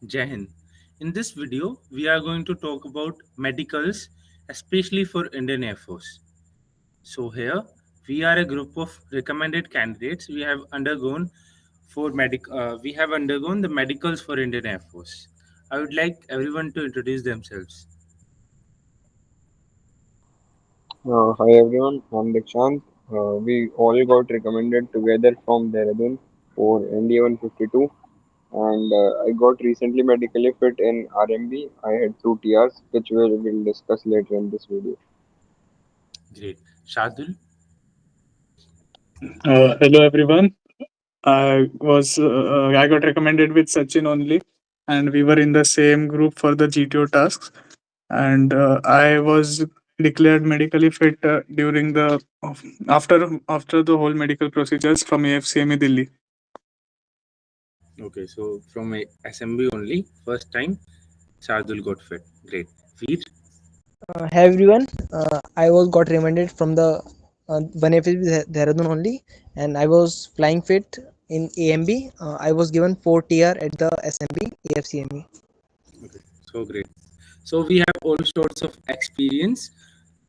Jai Hind. In this video, we are going to talk about medicals, especially for Indian Air Force. So here, we are a group of recommended candidates. We have undergone the medicals for Indian Air Force. I would like everyone to introduce themselves. Hi everyone, I'm Dikshant. We all got recommended together from Dehradun for ND 152, and I got recently medically fit in RMB. I had 2 TRs, which we'll discuss later in this video. Great. Shardul? Hello everyone. I got recommended with Sachin only, and we were in the same group for the GTO tasks. And I was declared medically fit during the after the whole medical procedures from AFCME Delhi. Okay, so from a SMB only, first time Shardul got fit. Great. Veer? Hi everyone, I was got recommended from the one FSB Dehradun only, and I was flying fit in AMB. I was given 4 TR at the SMB AFCME. Okay, so great. So we have all sorts of experience,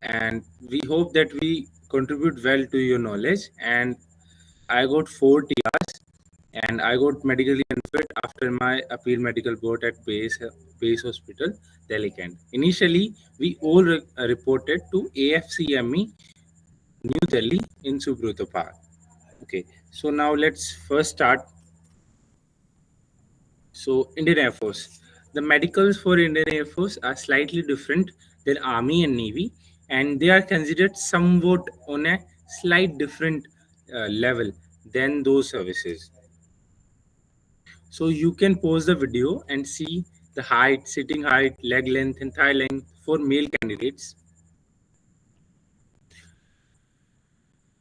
and we hope that we contribute well to your knowledge. And I got 4 TRs, and I got medically unfit after my appeal medical board at Base Hospital, Delhi Kent. Initially, we all reported to AFCME New Delhi in Subrata Park. Okay, so now let's first start. So, Indian Air Force. The medicals for Indian Air Force are slightly different than Army and Navy, and they are considered somewhat on a slight different level than those services. So, you can pause the video and see the height, sitting height, leg length, and thigh length for male candidates.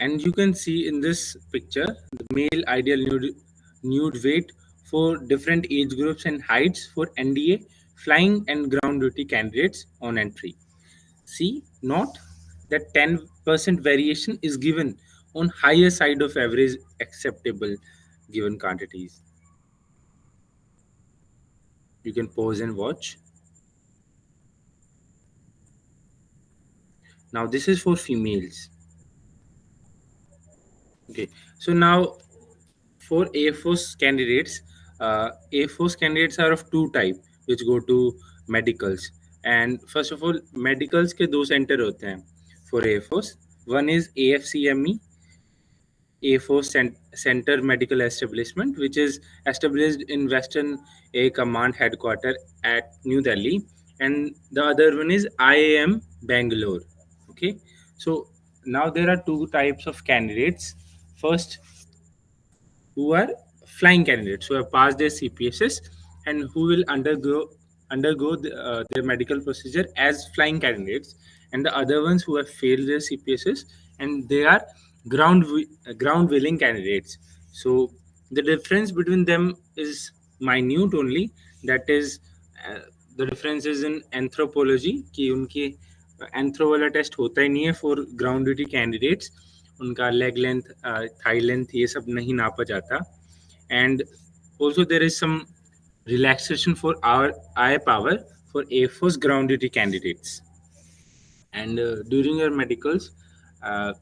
And you can see in this picture the male ideal nude weight for different age groups and heights for NDA flying and ground duty candidates on entry. See, note that 10% variation is given on higher side of average acceptable given quantities. You can pause and watch. Now this is for females. Okay, so now for Air Force candidates, Air Force candidates are of two type which go to medicals. And first of all, medicals के दो center होते हैं for Air Force. One is AFCME, Air Force Center Medical Establishment, which is established in Western Air Command headquarters at New Delhi, and the other one is IAM Bangalore. Okay, so now there are two types of candidates. First, who are flying candidates who have passed their CPSs and who will undergo their medical procedure as flying candidates, and the other ones who have failed their CPSs and they are ground willing candidates. So the difference between them is minute only. That is, uh, the difference is in anthropology कि उनके anthro वाला test होता ही नहीं है for ground duty candidates. उनका leg length, thigh length, ये सब नहीं नापा जाता. And also there is some relaxation for our eye power for Air Force ground duty candidates. And during your medicals, uh,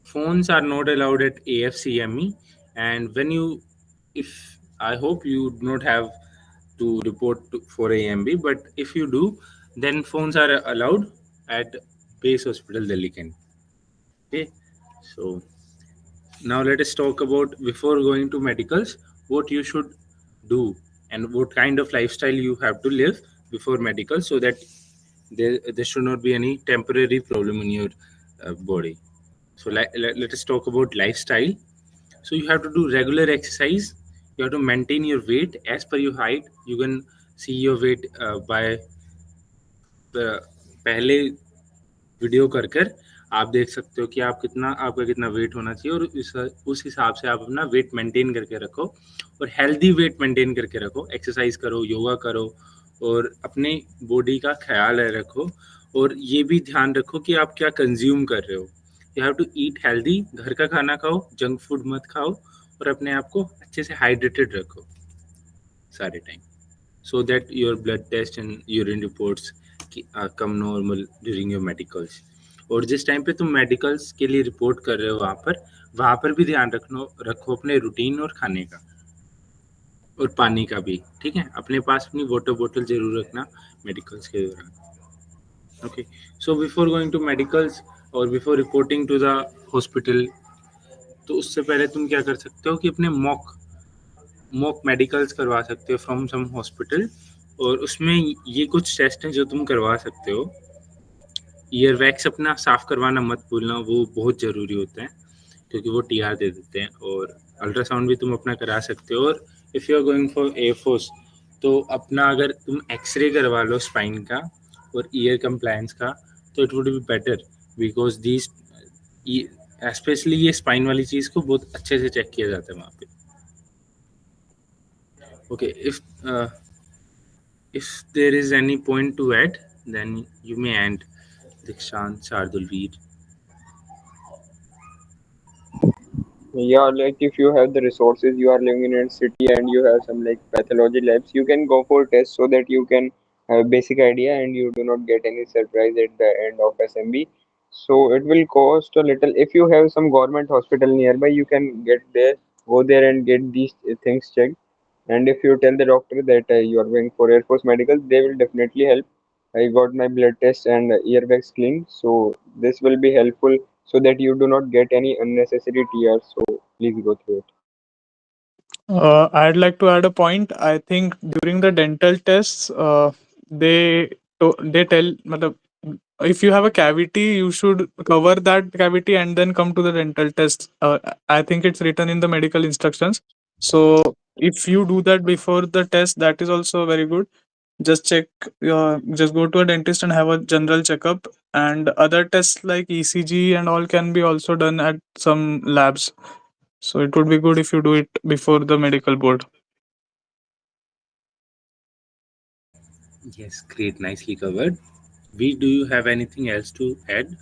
phones are not allowed at AFCME. And when you, if I hope you do not have to report for AMB, but if you do, then phones are allowed at Base Hospital Delhi Kent. Okay, so now let us talk about before going to medicals what you should do and what kind of lifestyle you have to live before medical so that there should not be any temporary problem in your body. So let us talk about lifestyle. So you have to do regular exercise. You have to maintain your weight as per your height. You can see your weight by पहले video कर कर आप देख सकते हो कि आपका कितना वेट होना चाहिए, और उस हिसाब से आप अपना वेट मेंटेन करके रखो और हेल्दी वेट मेंटेन करके रखो. एक्सरसाइज करो, योगा करो और अपने बॉडी का ख्याल रखो. और ये भी ध्यान रखो कि आप क्या कंज्यूम कर रहे हो. You have to eat healthy. घर का खाना खाओ, जंक फूड मत खाओ और अपने आप को अच्छे से हाइड्रेटेड रखो सारे time. so that your blood test and urine reports come normal during your medicals. और जिस टाइम पे तुम मेडिकल्स के लिए रिपोर्ट कर रहे हो वहाँ पर भी ध्यान रखो अपने रूटीन और खाने का और पानी का भी, ठीक है? अपने पास अपनी वाटर बोतल जरूर रखना मेडिकल्स के दौरान। Okay, so before going to medicals और before reporting to the hospital, तो उससे पहले तुम क्या कर सकते हो कि अपने मॉक मॉक मेडिकल्स करवा सकते हो फ्रॉम सम हॉस्पिटल। और उसमें ये कुछ टेस्ट हैं जो तुम करवा सकते हो। ईयर वैक्स अपना साफ करवाना मत भूलना, वो बहुत ज़रूरी होता है क्योंकि वो टीआर दे देते हैं। और अल्ट्रासाउंड भी तुम अपना करा सकते हो। और if you are going for air force, तो अपना अगर तुम एक्सरे करवा लो स्पाइन का और ईयर कंप्लायंस का, तो it would be better because these specially ये स्पाइन वाली चीज़ को बहुत अच्छे से चेक किया जाता है वहाँ पे। Okay, if there is any point to add, then you may end, Dikshant, Shardul, Veer. Yeah, like if you have the resources, you are living in a city and you have some like pathology labs, you can go for tests so that you can have a basic idea and you do not get any surprise at the end of SMB. So it will cost a little. If you have some government hospital nearby, you can get there, go there and get these things checked. And if you tell the doctor that you are going for Air Force Medical, they will definitely help. I got my blood test and earwax clean, so this will be helpful so that you do not get any unnecessary tears. So please go through it. I'd like to add a point. I think during the dental tests, they tell, matlab, if you have a cavity, you should cover that cavity and then come to the dental test. I think it's written in the medical instructions. So if you do that before the test, that is also very good. Just check, just go to a dentist and have a general checkup. And other tests like ECG and all can be also done at some labs. So it would be good if you do it before the medical board. Yes, great, nicely covered. Veer, do you have anything else to add?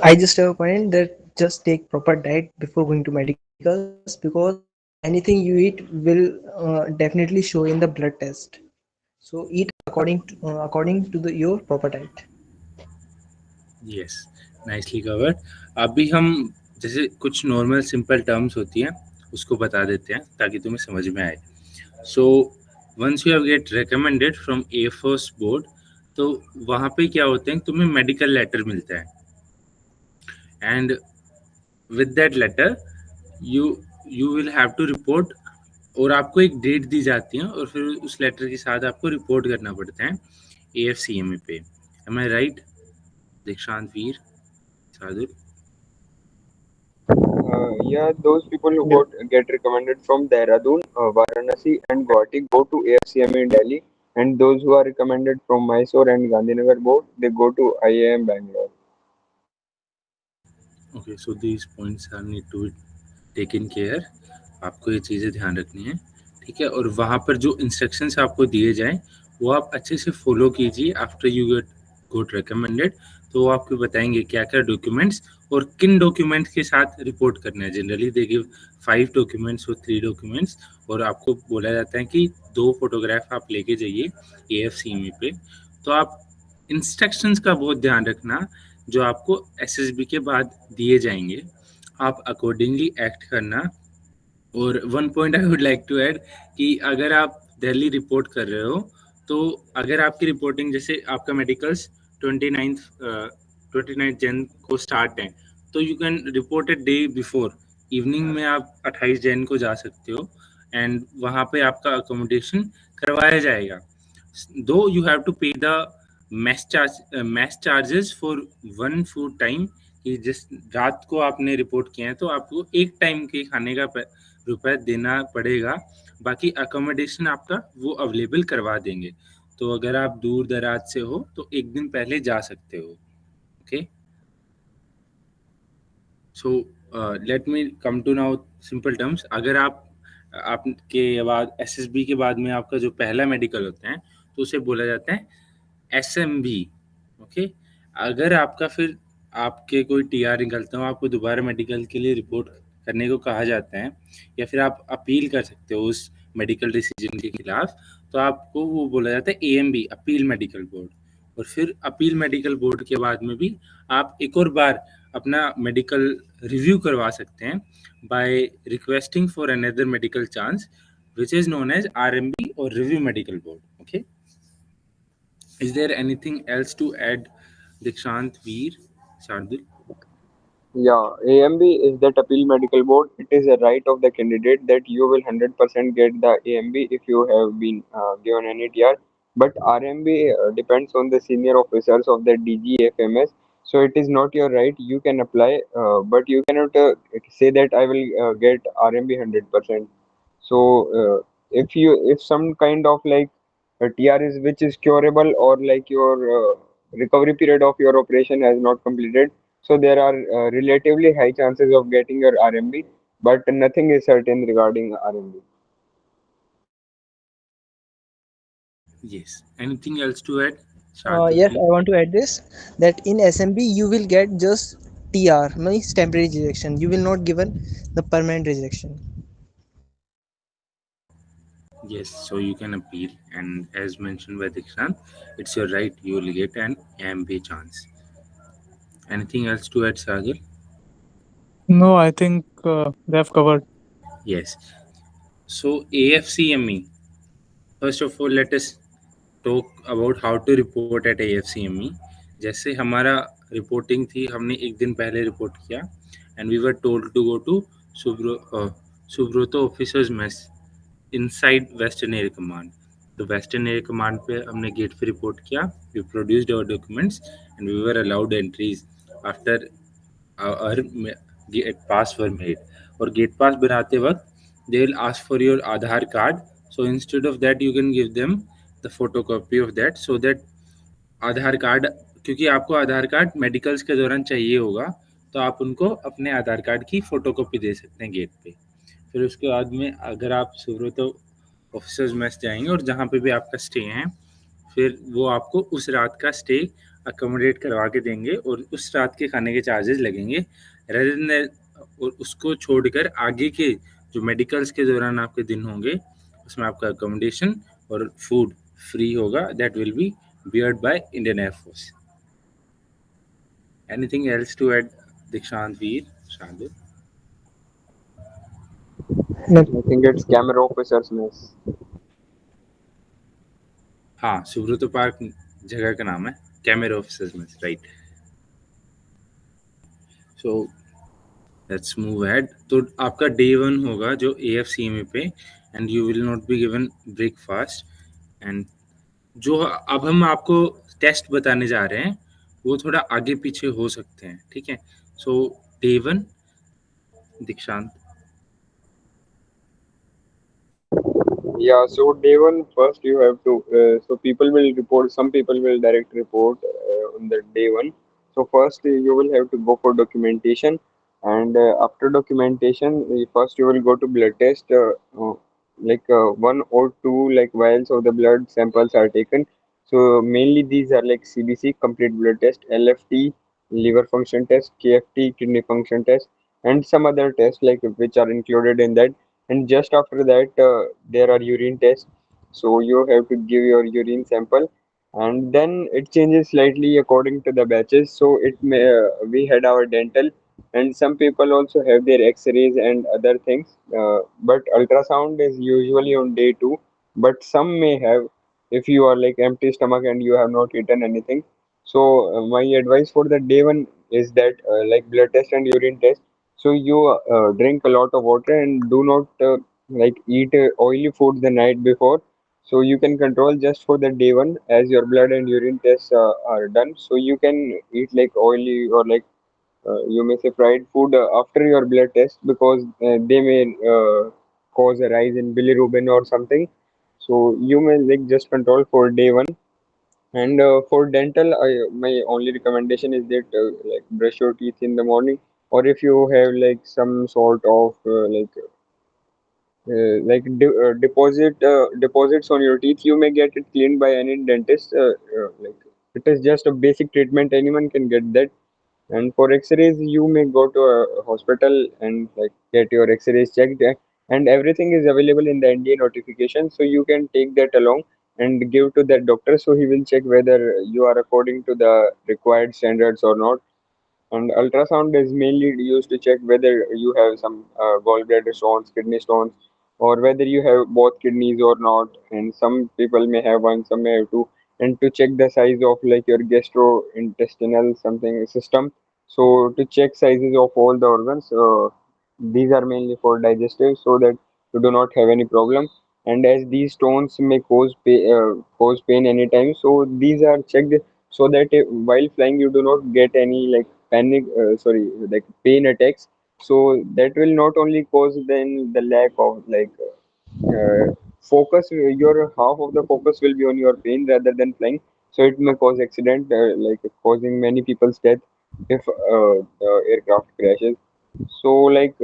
I just have a point that just take proper diet before going to medicals, because anything you eat will definitely show in the blood test. So eat according to your proper diet. Yes, nicely covered. अभी हम जैसे कुछ normal simple terms होती हैं उसको बता देते हैं ताकि तुम्हें समझ में आए। So once you have get recommended from air force board, तो वहाँ पे क्या होते हैं, तुम्हें मेडिकल लेटर मिलता है and with that letter you you will have to report. और आपको एक डेट दी जाती है और फिर उस लेटर के साथ आपको रिपोर्ट करना पड़ता है AFCME पे। एम आई राइट, दीक्षांत, वीर, Sadul? Yeah, those people who Yeah. get recommended from Dehradun, Varanasi, and Guwahati go to AFCME in Delhi, and those who are recommended from Mysore and Gandhinagar board, they go to IIM Bangalore. Okay, so these points are need to taken care. आपको ये चीज़ें ध्यान रखनी है, ठीक है? और वहाँ पर जो इंस्ट्रक्शंस आपको दिए जाएं वो आप अच्छे से फॉलो कीजिए। After you get got recommended, तो वो आपको बताएंगे क्या क्या डॉक्यूमेंट्स और किन डॉक्यूमेंट्स के साथ रिपोर्ट करना है। जनरली दे गिव 5 डॉक्यूमेंट्स और 3 डॉक्यूमेंट्स, और आपको बोला जाता है कि 2 फोटोग्राफ आप लेके जाइए AFCME पे। तो आप इंस्ट्रक्शंस का बहुत ध्यान रखना जो आपको SSB के बाद दिए जाएंगे, आप अकॉर्डिंगली एक्ट करना। और one point I would like to add कि अगर आप दिल्ली रिपोर्ट कर रहे हो, तो अगर आपकी रिपोर्टिंग जैसे आपका मेडिकल्स 29 जन को स्टार्ट है, तो you can report a day before. Evening में आप 28 जन को जा सकते हो एंड वहाँ पे आपका अकोमोडेशन करवाया जाएगा। Though you have to pay the mess charges for one food time, कि जिस रात को आपने रिपोर्ट किया है तो आपको एक टाइम के खाने का रुपए देना पड़ेगा। बाकी अकोमोडेशन आपका वो अवेलेबल करवा देंगे। तो अगर आप दूर दराज से हो तो एक दिन पहले जा सकते हो। Okay, so let me come to now simple terms. अगर आपके बाद SSB के बाद में आपका जो पहला मेडिकल होता है तो उसे बोला जाता है SMB। ओके, अगर आपका फिर आपके कोई TR निकलता हो, आपको दोबारा मेडिकल के लिए रिपोर्ट करने को कहा जाता है, या फिर आप अपील कर सकते हो उस मेडिकल डिसीजन के खिलाफ, तो आपको वो बोला जाता है एएमबी, अपील मेडिकल बोर्ड। और फिर अपील मेडिकल बोर्ड के बाद में भी आप एक और बार अपना मेडिकल रिव्यू करवा सकते हैं by requesting for another medical chance, which is known as RMB or Review Medical Board. Okay. Is there anything else to add, Dikshant, Veer, Shardul? Yeah, AMB is that appeal medical board. It is a right of the candidate that you will 100% get the AMB if you have been given any TR. But RMB depends on the senior officers of the DGFMS. So it is not your right. You can apply, but you cannot say that I will get RMB 100%. So if some kind of like a TR is which is curable, or like your recovery period of your operation has not completed, so there are relatively high chances of getting your RMB, but nothing is certain regarding RMB. Yes. Anything else to add, Shardul, Yes, please? I want to add this, that in SMB you will get just TR, means temporary rejection. You will not given the permanent rejection. Yes. So you can appeal, and as mentioned by Dikshant, it's your right. You will get an AMB chance. Anything else to add, Shardul? No, I think they have covered. Yes. So AFCME. First of all, let us talk about how to report at AFCME. जैसे हमारा reporting थी, हमने एक दिन पहले report किया, and we were told to go to Subroto officers mess inside western air command. तो western air command पे हमने गेट पे रिपोर्ट किया, we produced our documents and we were allowed entries after our gate pass were made. Or gate pass बनाते वक्त they will ask for your Aadhaar card. So instead of that, you can give them the photocopy of that, so that Aadhaar card, क्योंकि आपको आधार card medicals के दौरान चाहिए होगा, तो आप उनको अपने आधार कार्ड की फोटोकॉपी दे सकते हैं गेट पे। फिर उसके बाद में अगर आप सुब्रतो ऑफिसर्स मेस जाएंगे और जहाँ पे भी आपका स्टे है, फिर वो आपको उस रात का स्टे अकोमोडेट करवा के देंगे और उस रात के खाने के चार्जेस लगेंगे। और उसको छोड़कर आगे के जो मेडिकल्स के दौरान आपके दिन होंगे, उसमें आपका अकोमोडेशन और फूड फ्री होगा, that will be beared by Indian Air Force. Anything else to add, Dikshant, Veer, Shardul? I think it's camera officers miss. हाँ, सुब्रतो पार्क जगह का नाम है, कैमरा ऑफिसर्स में, right. So let's move ahead. तो आपका day 1 होगा जो AFCME पे, and you will not be given breakfast. And जो अब हम आपको टेस्ट बताने जा रहे हैं, वो थोड़ा आगे पीछे हो सकते हैं, ठीक है। सो डे 1, दीक्षांत। Yeah, so day one, first you have to, so people will report, some people will direct report on the day one. So first you will have to go for documentation, and after documentation, first you will go to blood test, one or two like vials of the blood samples are taken. So mainly these are like CBC, complete blood test, LFT, liver function test, KFT, kidney function test, and some other tests like which are included in that. And just after that there are urine tests, so you have to give your urine sample, and then it changes slightly according to the batches. So it may we had our dental, and some people also have their x-rays and other things, but ultrasound is usually on day 2, but some may have, if you are like empty stomach and you have not eaten anything. So my advice for the day 1 is that like blood test and urine test, so you drink a lot of water and do not like eat oily food the night before. So you can control just for the day 1 as your blood and urine tests are done. So you can eat like oily or like you may say fried food after your blood test, because they may cause a rise in bilirubin or something. So you may like just control for day 1. And for dental, my only recommendation is that like brush your teeth in the morning, or if you have like some sort of deposits on your teeth, you may get it cleaned by any dentist. Like it is just a basic treatment; anyone can get that. And for X-rays, you may go to a hospital and like get your X-rays checked, and everything is available in the NDA notification. So you can take that along and give to that doctor. So he will check whether you are according to the required standards or not. And ultrasound is mainly used to check whether you have some gallbladder stones, kidney stones, or whether you have both kidneys or not. And some people may have one, some may have two. And to check the size of like your gastrointestinal something system. So to check sizes of all the organs, these are mainly for digestive, so that you do not have any problem. And as these stones may cause pain anytime, so these are checked so that while flying you do not get any like like pain attacks. So that will not only cause then the lack of like focus, your half of the focus will be on your pain rather than flying. So it may cause accident, like causing many people's death if the aircraft crashes. So like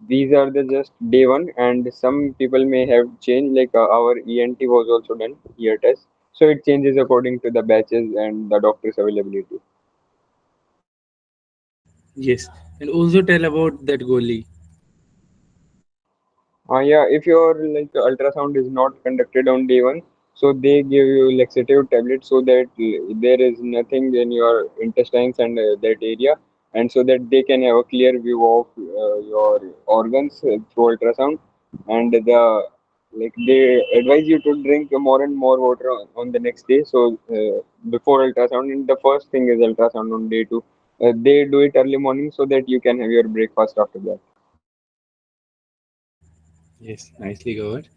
these are the just day one, and some people may have changed. Like our ENT was also done ear test, so it changes according to the batches and the doctor's availability. Yes, and also tell about that goalie. Yeah, if your like ultrasound is not conducted on day one, so they give you laxative tablets so that there is nothing in your intestines and that area, and so that they can have a clear view of your organs through ultrasound. And like they advise you to drink more and more water on the next day. So before ultrasound, and the first thing is ultrasound on day two. They do it early morning so that you can have your breakfast after that. Yes, nicely covered.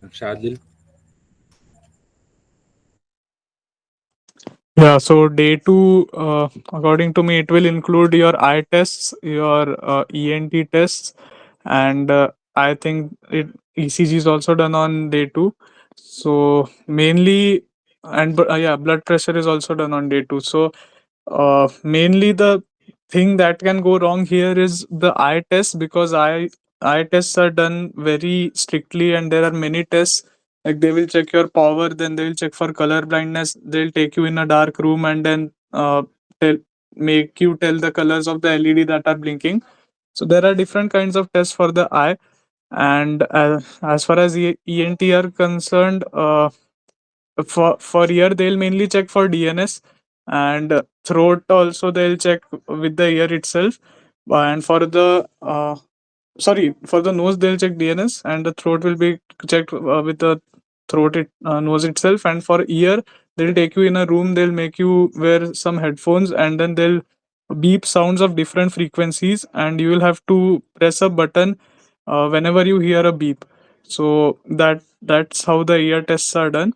Shardul. Yeah, so day two, according to me, it will include your eye tests, your ENT tests, and I think ECG is also done on day two. So mainly, and yeah, blood pressure is also done on day two. So mainly the thing that can go wrong here is the eye test, because eye tests are done very strictly, and there are many tests. Like they will check your power, then they will check for color blindness. They'll take you in a dark room and then tell make you tell the colors of the LED that are blinking. So there are different kinds of tests for the eye. And as far as ENT are concerned, for ear they'll mainly check for DNS, and throat also they'll check with the ear itself. And for the sorry, for the nose they'll check DNS, and the throat will be checked with the nose itself. And for ear, they'll take you in a room, they'll make you wear some headphones, and then they'll beep sounds of different frequencies, and you will have to press a button whenever you hear a beep. So that's how the ear tests are done.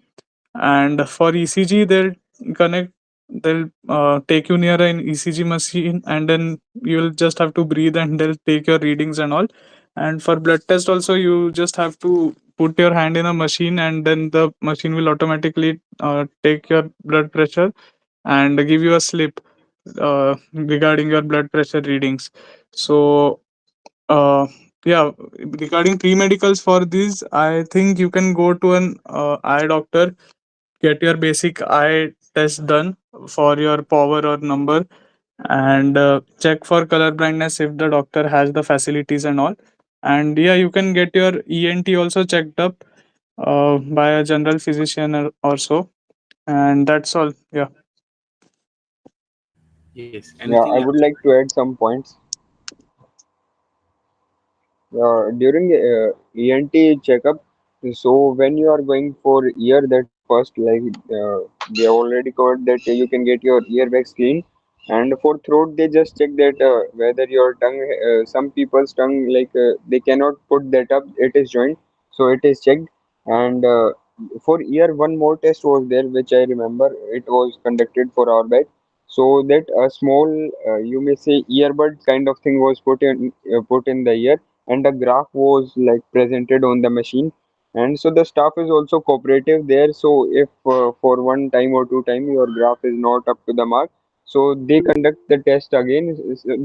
And for ECG, connect they'll take you near an ECG machine, and then you'll just have to breathe, and they'll take your readings and all. And for blood test also, you just have to put your hand in a machine, and then the machine will automatically take your blood pressure and give you a slip regarding your blood pressure readings. So uh, yeah, regarding pre-medicals for this, I think you can go to an eye doctor, get your basic eye test done for your power or number, and check for color blindness if the doctor has the facilities and all. And yeah, you can get your ENT also checked up by a general physician or so. And that's all. Yeah. Yes, Yeah, anything I else? would like to add some points. During ENT checkup, so when you are going for ear, that's first, like they already covered that you can get your earwax clean. And for throat, they just check that whether your tongue, some people's tongue, like they cannot put that up, it is joined, so it is checked. And for ear, one more test was there, which I remember, it was conducted for our batch. So that a small, you may say, earbud kind of thing was put in the ear, and a graph was like presented on the machine. And so the staff is also cooperative there. So if for one time or two time your graph is not up to the mark, so they conduct the test again.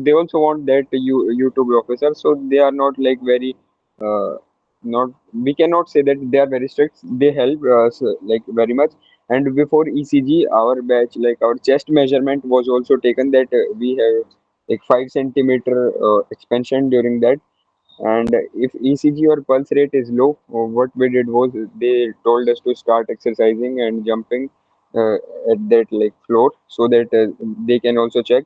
They also want that you to be officer, so they are not like very uh, not, we cannot say that they are very strict. They help us like very much. And before ECG, our batch, like our chest measurement was also taken, that we have like 5 centimeter expansion during that. And if ECG or pulse rate is low, what we did was they told us to start exercising and jumping uh, at that like floor so that they can also check.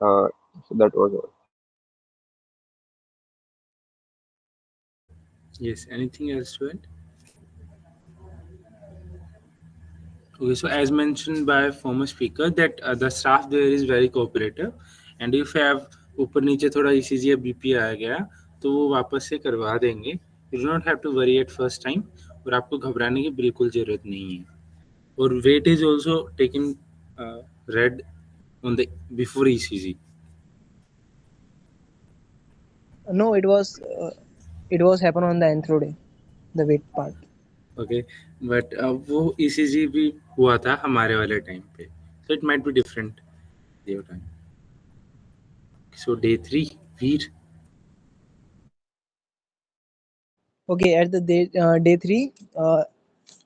Uh, so that was all. Yes, anything else to add? Okay, so as mentioned by former speaker that the staff there is very cooperative, and if you have ऊपर नीचे थोड़ा ECG या BP आ गया तो वो वापस से करवा देंगे. You do not have to worry at first time, और आपको घबराने की बिल्कुल ज़रूरत नहीं है. और वेट इज ऑल्सो टेकन रेड on the before ECG. No, it was happen on the anthro day, the weight part. Okay, but वो ECG भी हुआ था हमारे वाले टाइम पे, so it might be different your time. So day 3, Veer. Okay, at the day 3,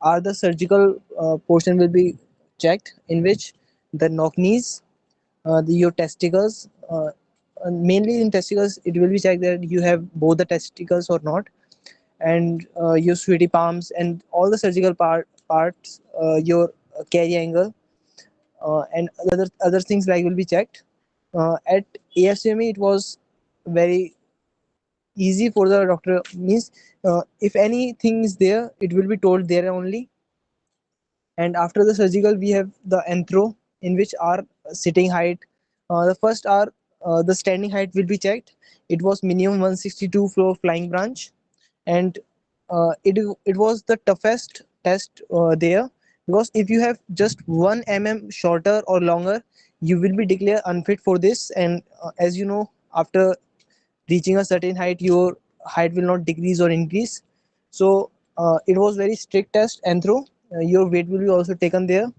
are the surgical portion will be checked, in which the knock knees, your testicles, mainly in testicles, it will be checked that you have both the testicles or not, and your sweaty palms and all the surgical parts, your carry angle, and other things like will be checked. At AFCME, it was very easy for the doctor. Means if anything is there, it will be told there only. And after the surgical, we have the anthro, in which our sitting height, the first are the standing height will be checked. It was minimum 162 floor flying branch, and it was the toughest test there, because if you have just 1 mm shorter or longer, you will be declared unfit for this. And as you know, after reaching a certain height, your height will not decrease or increase. So it was very strict test, and through your weight will be also taken there.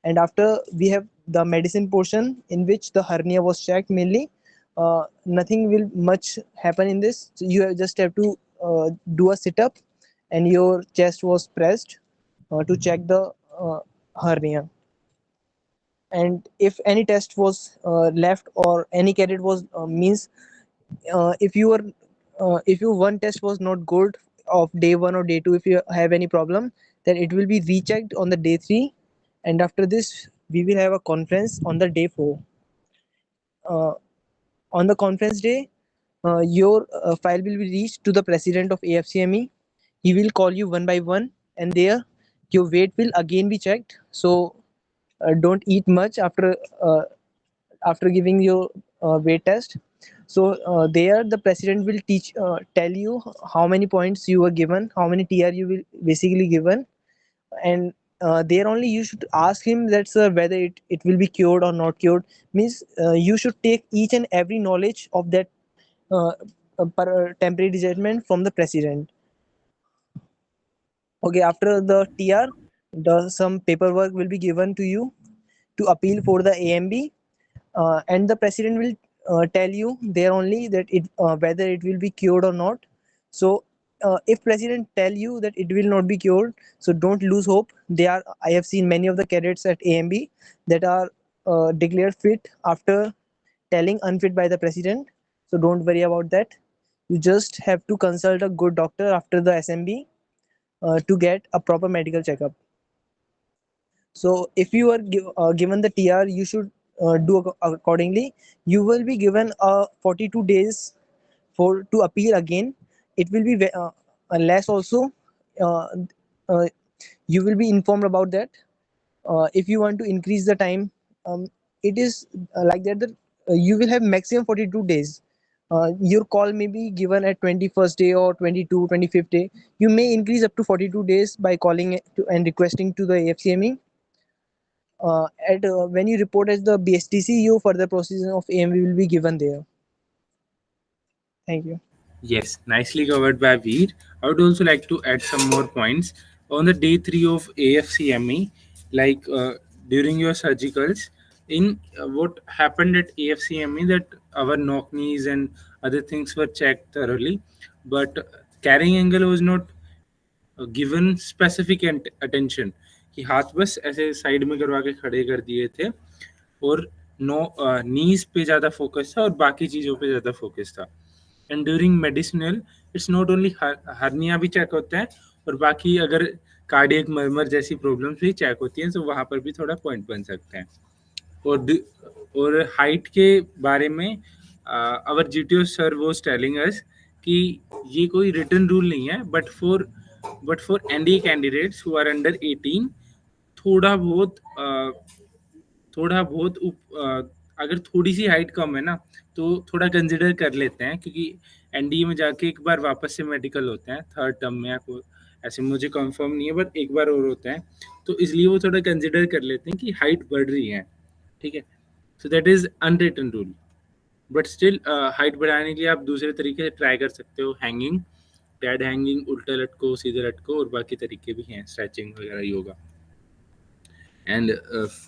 And after, we have the medicine portion, in which the hernia was checked mainly. Nothing will much happen in this, so you just have to do a sit up, and your chest was pressed to check the hernia. And if any test was left, or any credit was means, if your one test was not good of day 1 or day 2, if you have any problem, then it will be rechecked on the day 3. And after this, we will have a conference on the day 4. uh, on the conference day, your file will be reached to the president of AFCME. He will call you one by one, and there your weight will again be checked. So don't eat much after giving your weight test. So there the president will tell you how many points you were given, how many TR you will basically given. And there only you should ask him that, sir, whether it will be cured or not cured. Means you should take each and every knowledge of that uh, temporary judgment from the president. Okay, after the TR, some paperwork will be given to you to appeal for the AMB. And the president will tell you there only that it whether it will be cured or not. So if president tell you that it will not be cured, so don't lose hope. I have seen many of the cadets at AMB that are declared fit after telling unfit by the president. So don't worry about that. You just have to consult a good doctor after the SMB to get a proper medical checkup. So if you are given the TR, you should do accordingly. You will be given 42 days for to appeal again. It will be less also. Uh, uh, you will be informed about that. If you want to increase the time, it is like that you will have maximum 42 days. Your call may be given at 21st day or 25th day. You may increase up to 42 days by calling and requesting to the AFCME. At When you report as the BSTC, you further processing of AMV will be given there. Thank you. Yes, nicely covered by Veer. I would also like to add some more points. On the day 3 of AFCME, like during your surgicals, in what happened at AFCME, that our knock knees and other things were checked thoroughly, but carrying angle was not given specific attention कि हाथ बस ऐसे side में करवा के खड़े कर दिए थे, और नो नीज पे ज़्यादा फोकस था और बाकी चीज़ों पे ज़्यादा फोकस था. And during medicinal it's not only hernia भी चेक होते हैं, और बाकी अगर कार्डियक मर्मर जैसी प्रॉब्लम्स भी चेक होती हैं तो वहाँ पर भी थोड़ा पॉइंट बन सकते हैं. और और हाइट के बारे में our GTO sir was telling us कि ये कोई रिटन रूल नहीं है, but for NDA candidates who are under 18 थोड़ा बहुत थोड़ा बहुत अगर थोड़ी सी हाइट कम है ना तो थोड़ा कंसिडर कर लेते हैं, क्योंकि एनडीए में जाके एक बार वापस से मेडिकल होते हैं थर्ड टर्म में, या कोई ऐसे मुझे कंफर्म नहीं है, बट एक बार और होते हैं, तो इसलिए वो थोड़ा कंसिडर कर लेते हैं कि हाइट बढ़ रही है. ठीक है, so that is unwritten rule. But still height बढ़ाने के लिए आप दूसरे तरीके से ट्राई कर सकते हो, हैंगिंग, डेड हैंगिंग, उल्टा लटको, सीधे लटको, और बाकी तरीके भी हैं, स्ट्रेचिंग वगैरह, yoga. And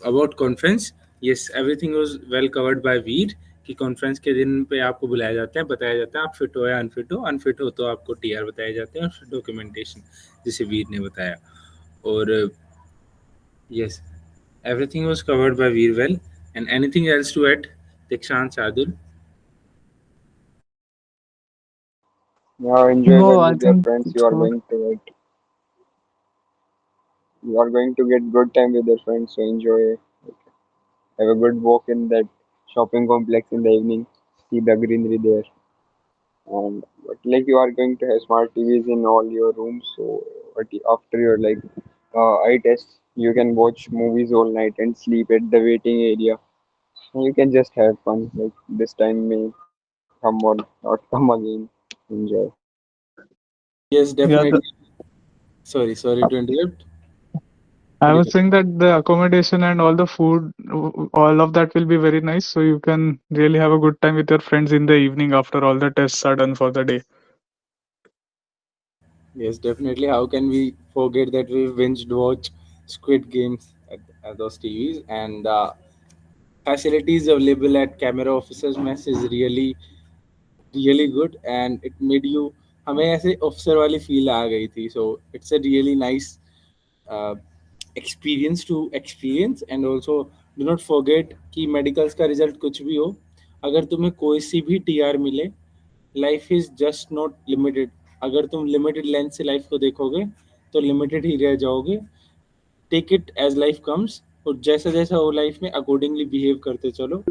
about conference, yes, everything was well covered by Veer. कि कॉन्फ्रेंस के दिन पे आपको बुलाया जाता है, बताया जाता है आप फिट हो या अनफिट हो तो आपको टीआर बताए जाते हैं, और डॉक्यूमेंटेशन जिसे वीर ने बताया. और yes, everything was covered by Veer well. And anything else to add, Dikshant, Shardul? Yeah, enjoy No, well I with your think friends. it's good. You are going to get good time with your friends. So enjoy. Have a good walk in that shopping complex in the evening. See the greenery there. And but like you are going to have smart TVs in all your rooms. So after your eye test, you can watch movies all night and sleep at the waiting area. And you can just have fun. Like this time may come or not come again. Enjoy. Yes, Yeah, definitely. Sorry to interrupt. I Please. was saying that the accommodation and all the food, all of that will be very nice. So you can really have a good time with your friends in the evening after all the tests are done for the day. Yes, definitely. How can we forget that we binged watch Squid Games at those TVs, and facilities available at camera officers mess is really good, and it made you, हमें ऐसे officer वाली feel आ गई थी. So it's a really nice experience to experience. And also do not forget कि medicals का result कुछ भी हो, अगर तुम्हें कोई सी भी टीआर मिले, life is just not limited. अगर तुम लिमिटेड लेंथ से लाइफ को देखोगे तो लिमिटेड ही रह जाओगे. Take it as life comes, और जैसा जैसा हो लाइफ में अकॉर्डिंगली बिहेव करते चलो.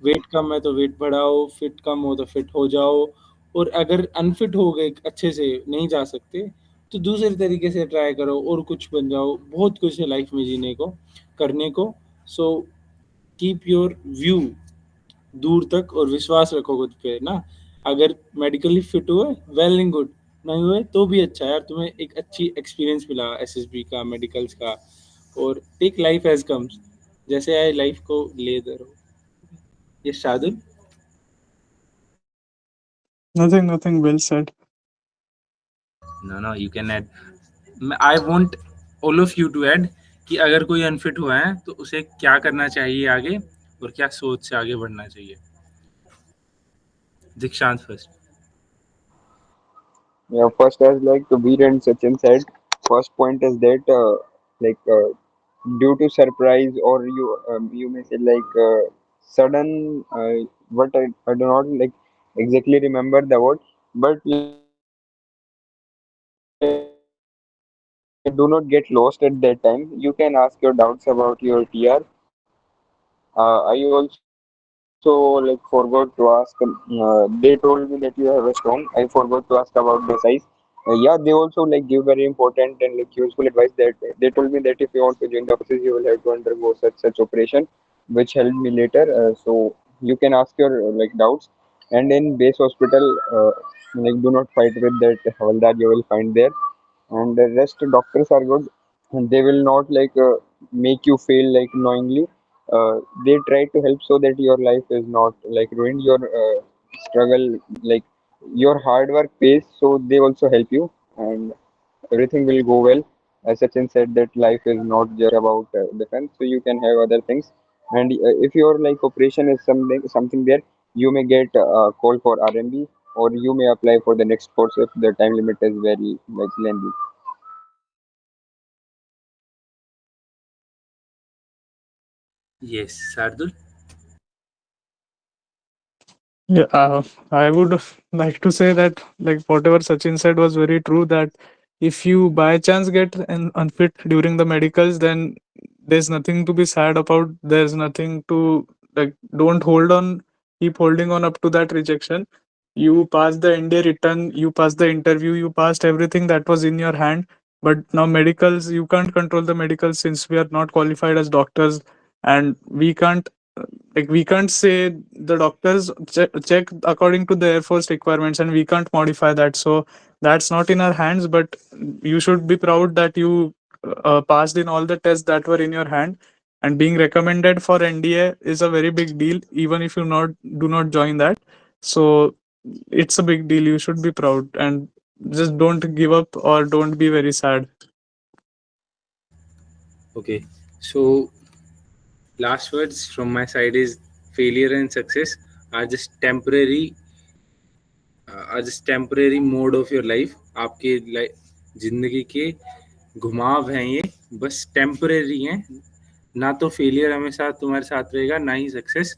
वेट कम है तो वेट बढ़ाओ, फिट कम हो तो फिट हो जाओ, और अगर अनफिट हो गए, अच्छे से नहीं जा सकते, तो दूसरे तरीके से ट्राई करो और कुछ बन जाओ. बहुत कुछ है लाइफ में जीने को, करने को. सो कीप योर व्यू दूर तक और विश्वास रखो खुद पे ना. अगर मेडिकली फिट हुए, वेल एंड गुड. नहीं हुए तो भी अच्छा है यार, तुम्हें एक अच्छी एक्सपीरियंस मिला एसएसबी का, मेडिकल्स का. और टेक लाइफ एज कम्स, जैसे आए लाइफ को ले रहो. ये Shadul. Nothing well said. No you can add. I want all of you to add कि अगर कोई अनफिट हुआ है तो उसे क्या करना चाहिए आगे, और क्या सोच से आगे बढ़ना चाहिए. दीक्षांत first. Yeah, first as like Veer and Sachin said, first point is that like due to surprise or you may say sudden what I do not like exactly remember the word, but like do not get lost at that time. You can ask your doubts about your TR. I also forgot to ask. They told me that you have a strong. I forgot to ask about the size. Yeah, they also like give very important and like useful advice that they told me that if you want to join the forces, you will have to undergo such operation, which helped me later. So you can ask your like doubts, and in base hospital, like do not fight with that havaldar you will find there, and the rest doctors are good. And they will not make you fail like knowingly. They try to help so that your life is not like ruined. Your struggle, like your hard work pays, so they also help you, and everything will go well. As Sachin said, that life is not just about defense, so you can have other things. And if your like operation is something there, you may get a call for RMB, or you may apply for the next course if the time limit is very like lengthy. Yes, Shardul. Yeah, I would like to say that like whatever Sachin said was very true. That if you by chance get an unfit during the medicals, then there's nothing to be sad about. There's nothing to like. Don't hold on. Keep holding on up to that rejection. You passed the NDA written. You passed the interview. You passed everything that was in your hand. But now medicals, you can't control the medicals since we are not qualified as doctors, and we can't like we can't say the doctors check according to the air force requirements, and we can't modify that. So that's not in our hands, but you should be proud that you passed in all the tests that were in your hand, and being recommended for NDA is a very big deal even if you not do not join that. So it's a big deal. You should be proud, and just don't give up or don't be very sad. Okay, so last words from my side is failure and success are just temporary mode of your life. आपके जिंदगी के घुमाव हैं ये, बस temporary हैं. ना तो फेलियर हमेशा तुम्हारे साथ रहेगा, ना ही सक्सेस.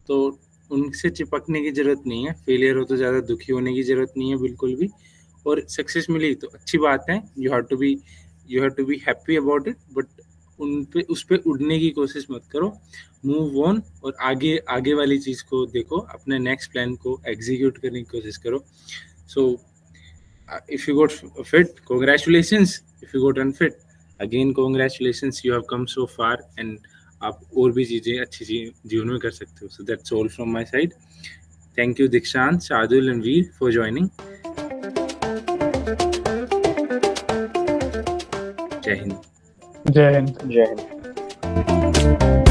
तो उनसे चिपकने की जरूरत नहीं है. फेलियर हो तो ज़्यादा दुखी होने की जरूरत नहीं है बिल्कुल भी. और सक्सेस मिली तो अच्छी बात है. You have to be happy about it, but उस पे उड़ने की कोशिश मत करो. मूव ऑन और आगे आगे वाली चीज़ को देखो. अपने नेक्स्ट प्लान को एग्जीक्यूट करने की कोशिश करो. सो if you got fit, congratulations. If you got unfit, again congratulations, you have come so far. And आप और भी चीज़ें अच्छी चीज़ जीवन में कर सकते हो. So that's all from my side. Thank you Dikshant, Shardul and Veer for joining. जय Hind. Jai Hind. Jai Hind.